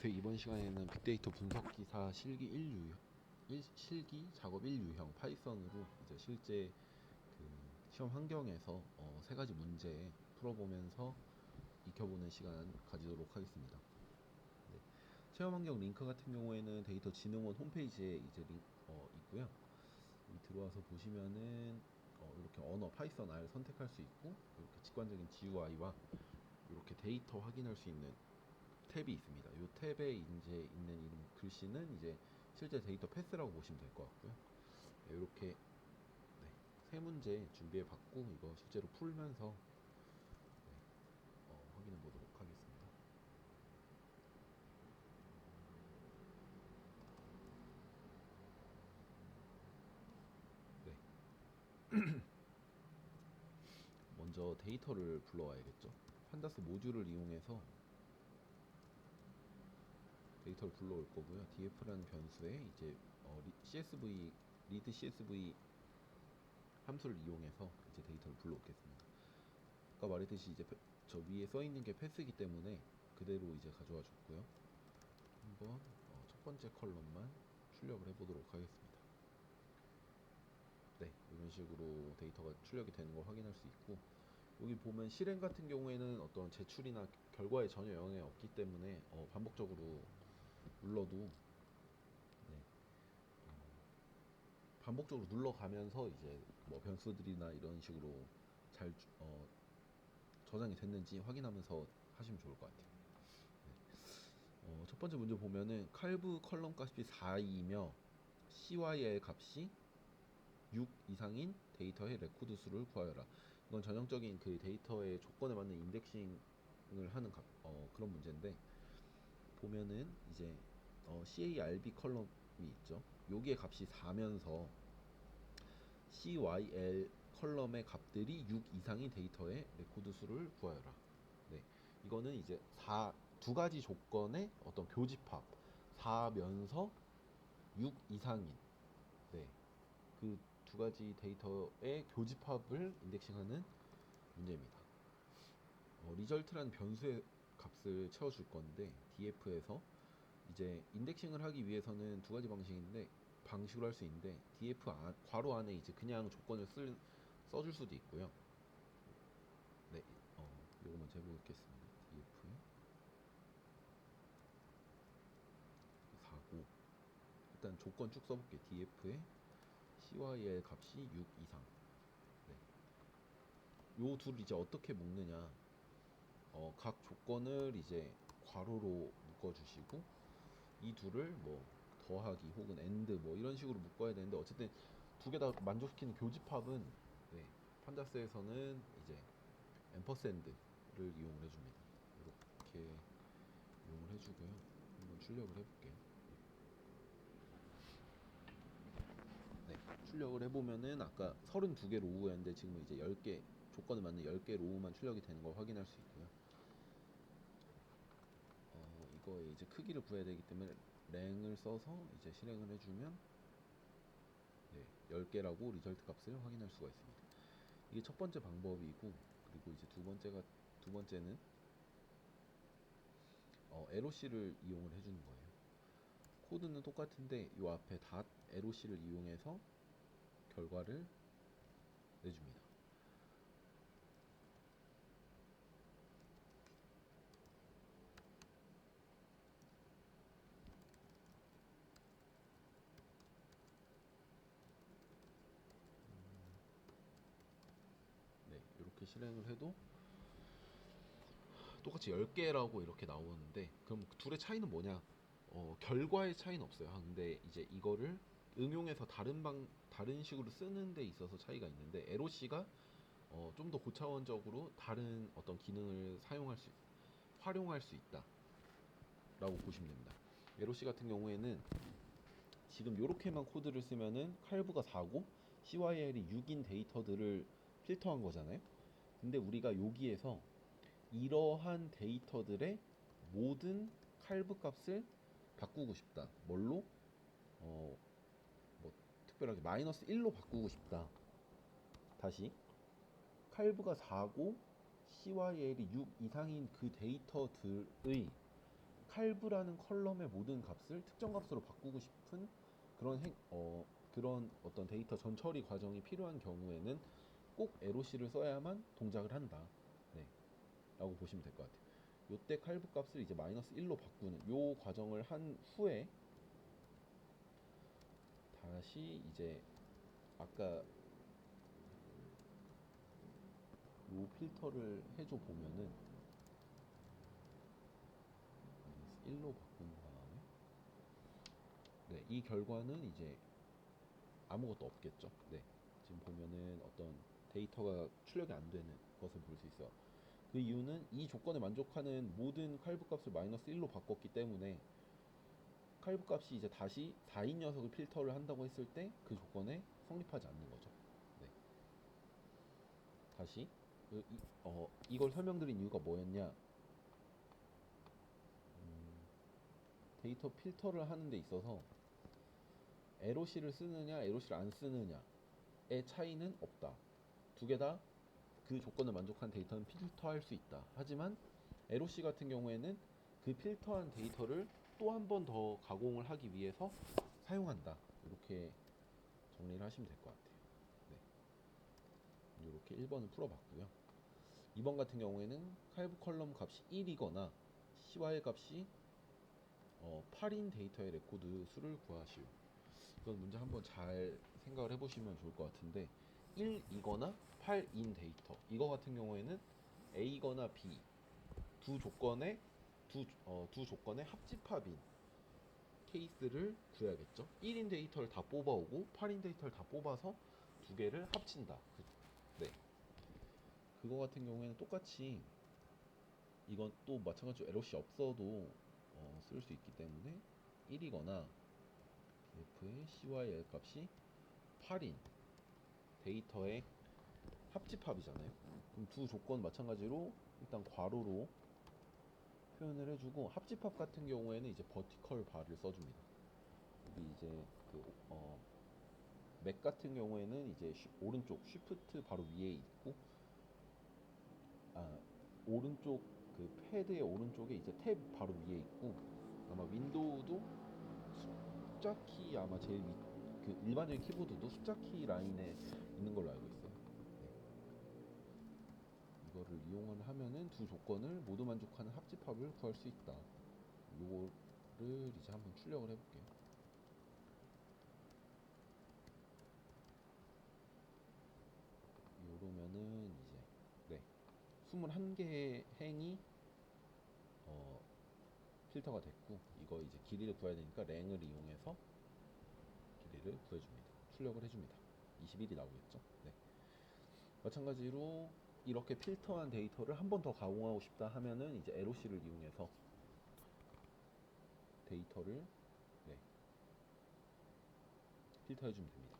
안녕하세요. 이번 시간에는 빅데이터 분석 기사 실기 작업 1유형 파이썬으로 이제 실제 그 시험 환경에서 세 가지 문제 풀어보면서 익혀보는 시간 가지도록 하겠습니다. 네. 체험 환경 링크 같은 경우에는 데이터 진흥원 홈페이지에 이제 있고요. 여기 들어와서 보시면은 이렇게 언어 파이썬 R 선택할 수 있고, 이렇게 직관적인 GUI와 이렇게 데이터 확인할 수 있는 탭이 있습니다. 이 탭에 이제 있는 이름 글씨는 이제 실제 데이터 패스라고 보시면 될 것 같고요. 네, 이렇게 세 문제 준비해 봤고, 이거 실제로 풀면서 확인해 보도록 하겠습니다. 네. 먼저 데이터를 불러와야겠죠. 판다스 모듈을 이용해서 데이터를 불러올 거고요. df라는 변수에 이제 CSV 리드 CSV 함수를 이용해서 이제 데이터를 불러오겠습니다. 아까 말했듯이 이제 저 위에 써 있는 게 패스이기 때문에 그대로 이제 가져와 줬고요. 한번 첫 번째 컬럼만 출력을 해보도록 하겠습니다. 네, 이런 식으로 데이터가 출력이 되는 걸 확인할 수 있고, 여기 보면 실행 같은 경우에는 어떤 제출이나 결과에 전혀 영향이 없기 때문에 반복적으로 눌러도 네, 반복적으로 눌러가면서 이제 뭐 변수들이나 이런 식으로 잘 저장이 됐는지 확인하면서 하시면 좋을 것 같아요. 첫 번째 문제 보면은 칼브 컬럼 값이 4이며 CY의 값이 6 이상인 데이터의 레코드 수를 구하여라. 이건 전형적인 그 데이터의 조건에 맞는 인덱싱을 하는 그런 문제인데, 보면은 이제 CARB 컬럼이 있죠. 여기에 값이 4면서 CYL 컬럼의 값들이 6 이상인 데이터의 레코드 수를 구하여라. 네, 이거는 이제 두 가지 조건의 어떤 교집합, 4면서 6 이상인, 네, 그 두 가지 데이터의 교집합을 인덱싱하는 문제입니다. 리절트라는 변수의 값을 채워줄 건데, df에서 이제 인덱싱을 하기 위해서는 두 가지 방식으로 할 수 있는데, df 괄호 안에 이제 그냥 조건을 써줄 수도 있고요. 네, 요거 먼저 해보겠습니다. df 4고, 일단 조건 쭉 써볼게요. df에 CYL 값이 6 이상. 네. 요 둘을 이제 어떻게 묶느냐? 각 조건을 이제 괄호로 묶어주시고, 이 둘을 뭐 더하기 혹은 AND 뭐 이런 식으로 묶어야 되는데, 어쨌든 두 개 다 만족시키는 교집합은 네, 판다스에서는 이제 앰퍼샌드를 이용을 해줍니다. 이렇게 이용을 해주고요. 한번 출력을 해볼게요. 네, 출력을 해보면은 아까 32개 로우였는데 지금은 이제 10개 조건에 맞는 10개 로우만 출력이 되는 걸 확인할 수 있고요. 이거에 이제 크기를 구해야 되기 때문에 랭을 써서 이제 실행을 해주면 네, 10개라고 리절트 값을 확인할 수가 있습니다. 이게 첫 번째 방법이고, 그리고 이제 두 번째는 LOC를 이용을 해주는 거예요. 코드는 똑같은데 이 앞에 LOC를 이용해서 결과를 내줍니다. 네, 이렇게 실행을 해도 똑같이 10개라고 이렇게 나오는데, 그럼 둘의 차이는 뭐냐? 결과의 차이는 없어요. 근데 이제 이거를 응용해서 다른 식으로 쓰는 데 있어서 차이가 있는데, LOC가 좀 더 고차원적으로 다른 어떤 기능을 활용할 수 있다라고 보시면 됩니다. LOC 같은 경우에는 지금 이렇게만 코드를 쓰면은 칼브가 4고 CYL이 6인 데이터들을 필터한 거잖아요. 근데 우리가 여기에서 이러한 데이터들의 모든 칼브 값을 바꾸고 싶다. 뭘로? 뭐 특별하게 마이너스 1로 바꾸고 싶다. 다시 칼브가 4고 CYL이 6 이상인 그 데이터들의 칼브라는 컬럼의 모든 값을 특정 값으로 바꾸고 싶은 그런 어떤 데이터 전처리 과정이 필요한 경우에는 꼭 LOC를 써야만 동작을 한다. 네, 라고 보시면 될 것 같아요. 요때 칼브 값을 이제 마이너스 1로 바꾸는 요 과정을 한 후에 다시 이제 아까 요 필터를 해줘 보면은 1로 바꾼 다음에 네, 이 결과는 이제 아무것도 없겠죠. 네, 지금 보면은 어떤 데이터가 출력이 안 되는 것을 볼 수 있어요. 그 이유는 이 조건에 만족하는 모든 칼브 값을 마이너스 1로 바꿨기 때문에 칼브 값이 이제 다시 4인 녀석을 필터를 한다고 했을 때 그 조건에 성립하지 않는 거죠. 네. 다시 이걸 설명드린 이유가 뭐였냐? 데이터 필터를 하는 데 있어서 LOC를 쓰느냐, LOC를 안 쓰느냐의 차이는 없다. 두 개 다 그 조건을 만족한 데이터는 필터할 수 있다. 하지만 LOC 같은 경우에는 그 필터한 데이터를 또 한 번 더 가공을 하기 위해서 사용한다. 이렇게 정리를 하시면 될 것 같아요. 네. 이렇게 1번을 풀어봤고요. 2번 같은 경우에는 칼브 컬럼 값이 1이거나 CY 값이 8인 데이터의 레코드 수를 구하시오. 이건 문제 한번 잘 생각을 해보시면 좋을 것 같은데 1이거나 8인 데이터 이거 같은 경우에는 A거나 B 두 조건의 두 조건의 합집합인 케이스를 구해야겠죠. 1인 데이터를 다 뽑아오고 8인 데이터를 다 뽑아서 두 개를 합친다. 네. 그거 같은 경우에는 똑같이 이건 또 마찬가지로 LOC 없어도 쓸 수 있기 때문에 1이거나 DF의 CYL 값이 8인 데이터의 합집합이잖아요. 그럼 두 조건 마찬가지로 일단 괄호로 표현을 해주고 합집합 같은 경우에는 이제 버티컬 바를 써줍니다. 여기 이제 맥 같은 경우에는 이제 오른쪽 쉬프트 바로 위에 있고 오른쪽 그 패드의 오른쪽에 이제 탭 바로 위에 있고 아마 윈도우도 숫자 키 아마 제일 그 일반적인 키보드도 숫자 키 라인에 있는 걸로 알고 있어요. 네. 이거를 이용을 하면은 두 조건을 모두 만족하는 합집합을 구할 수 있다. 요거를 이제 한번 출력을 해볼게요. 요러면은 이제 네 21개의 행이 필터가 됐고 이거 이제 길이를 구해야 되니까 랭을 이용해서 길이를 구해줍니다. 출력을 해줍니다. 21이 나오겠죠. 네. 마찬가지로 이렇게 필터한 데이터를 한 번 더 가공하고 싶다 하면은 이제 LOC를 이용해서 데이터를 네, 필터해주면 됩니다.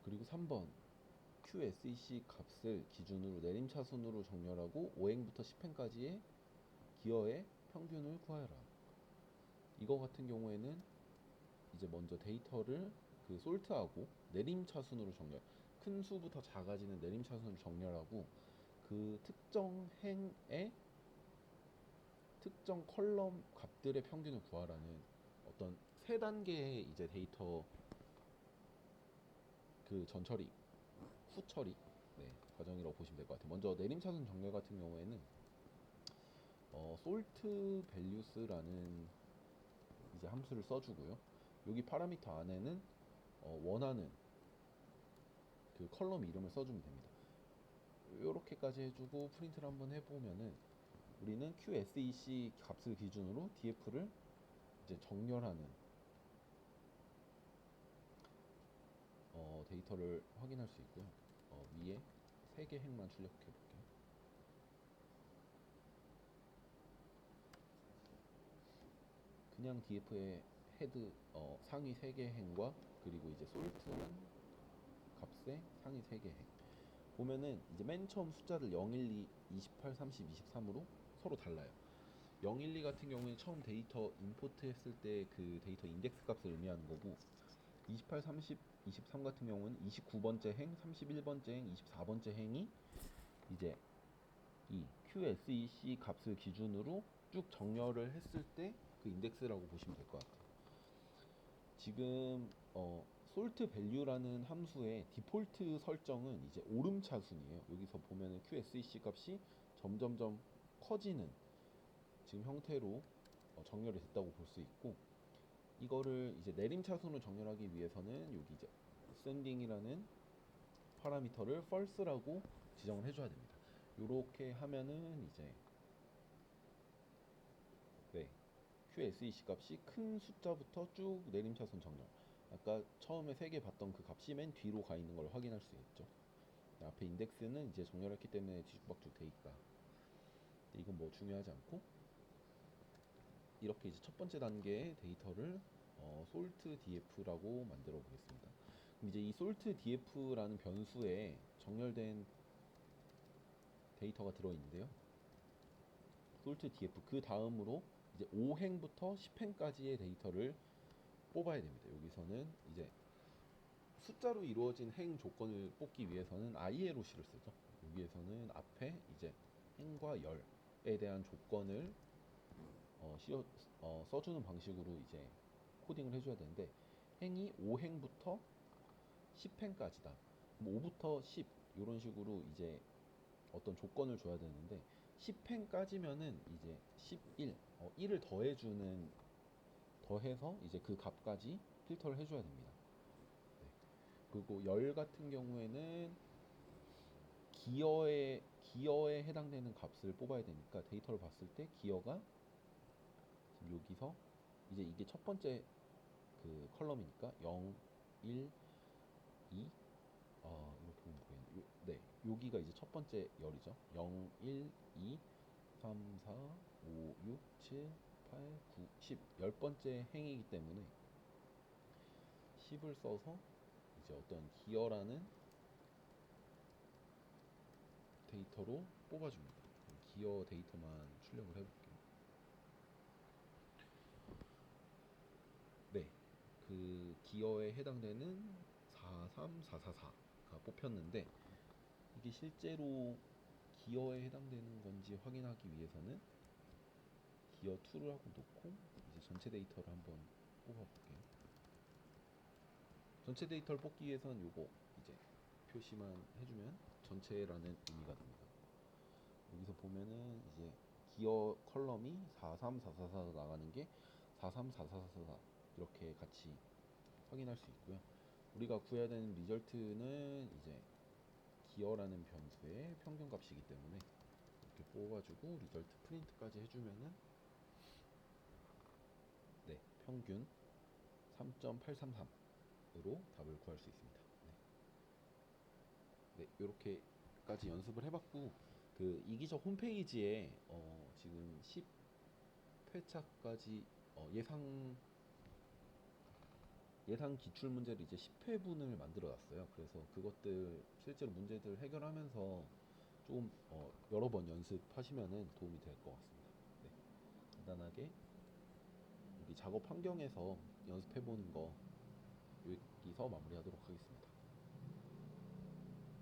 그리고 3번 QSEC 값을 기준으로 내림차순으로 정렬하고 5행부터 10행까지의 기어의 평균을 구하여라. 이거 같은 경우에는 이제 먼저 데이터를 그 솔트하고 내림차순으로 정렬, 큰 수부터 작아지는 내림차순으로 정렬하고 그 특정 행의 특정 컬럼 값들의 평균을 구하라는 어떤 세 단계의 이제 데이터 그 전처리, 후처리 네, 과정이라고 보시면 될 것 같아요. 먼저 내림차순 정렬 같은 경우에는 sort values라는 이제 함수를 써주고요. 여기 파라미터 안에는 원하는 그 컬럼 이름을 써주면 됩니다. 이렇게까지 해주고 프린트를 한번 해보면은 우리는 QSEC 값을 기준으로 DF를 이제 정렬하는 데이터를 확인할 수 있고요. 위에 3개 행만 출력해 볼게요. 그냥 DF의 헤드 상위 3개 행과 그리고 이제 솔트한 값의 상위 3개 행 보면은 이제 맨 처음 숫자를 0, 1, 2, 28, 30, 23으로 서로 달라요. 0, 1, 2 같은 경우에는 처음 데이터 임포트 했을 때 그 데이터 인덱스 값을 의미하는 거고 28, 30, 23 같은 경우는 29번째 행, 31번째 행, 24번째 행이 이제 이 QSEC 값을 기준으로 쭉 정렬을 했을 때 그 인덱스라고 보시면 될 것 같아요. 지금 sort value라는 함수의 디폴트 설정은 이제 오름차순이에요. 여기서 보면은 QSEC 값이 점점점 커지는 지금 형태로 정렬이 됐다고 볼 수 있고, 이거를 이제 내림차순으로 정렬하기 위해서는 여기 이제 ascending이라는 파라미터를 false라고 지정을 해줘야 됩니다. 이렇게 하면은 이제 네, QSEC 값이 큰 숫자부터 쭉 내림차순 정렬. 아까 처음에 3개 봤던 그 값이 맨 뒤로 가 있는 걸 확인할 수 있죠. 앞에 인덱스는 이제 정렬했기 때문에 뒤죽박죽 돼 있다. 이건 뭐 중요하지 않고, 이렇게 이제 첫 번째 단계의 데이터를 sort df라고 만들어 보겠습니다. 그럼 이제 이 sort df라는 변수에 정렬된 데이터가 들어 있는데요. sort df 그 다음으로 이제 5행부터 10행까지의 데이터를 뽑아야 됩니다. 여기서는 이제 숫자로 이루어진 행 조건을 뽑기 위해서는 ILOC를 쓰죠. 여기에서는 앞에 이제 행과 열에 대한 조건을 써주는 방식으로 이제 코딩을 해줘야 되는데, 행이 5행부터 10행까지다. 5부터 10 이런 식으로 이제 어떤 조건을 줘야 되는데, 10행까지면은 이제 11, 1을 더해서 이제 그 값까지 필터를 해줘야 됩니다. 네. 그리고 열 같은 경우에는 기어에 해당되는 값을 뽑아야 되니까, 데이터를 봤을 때 기어가 지금 여기서 이제 이게 첫 번째 그 컬럼이니까 0, 1, 2, 이렇게 보면 보이네. 네, 여기가 이제 첫 번째 열이죠. 0, 1, 2, 3, 4, 5, 6, 7, 8, 9, 10. 열 번째 행이기 때문에 10을 써서 이제 어떤 기어라는 데이터로 뽑아줍니다. 기어 데이터만 출력을 해볼게요. 네, 그 기어에 해당되는 43444가 뽑혔는데, 이게 실제로 기어에 해당되는 건지 확인하기 위해서는 기어 2를 하고 놓고 이제 전체 데이터를 한번 뽑아볼게요. 전체 데이터를 뽑기 위해서는 요거 이제 표시만 해주면 전체라는 의미가 됩니다. 여기서 보면은 이제 기어 컬럼이 43444 나가는 게 43444 이렇게 같이 확인할 수 있고요. 우리가 구해야 되는 리절트는 이제 기어라는 변수의 평균값이기 때문에 이렇게 뽑아주고 리절트 프린트까지 해주면은 네, 평균 3.833으로 답을 구할 수 있습니다. 네, 이렇게까지 연습을 해봤고, 그 이기적 홈페이지에 지금 10회차까지 예상 기출 문제를 이제 10회분을 만들어 놨어요. 그래서 그것들 실제로 문제들 해결하면서 좀 여러 번 연습하시면은 도움이 될 것 같습니다. 네, 간단하게 여기 작업 환경에서 연습해 보는 거 여기서 마무리하도록 하겠습니다.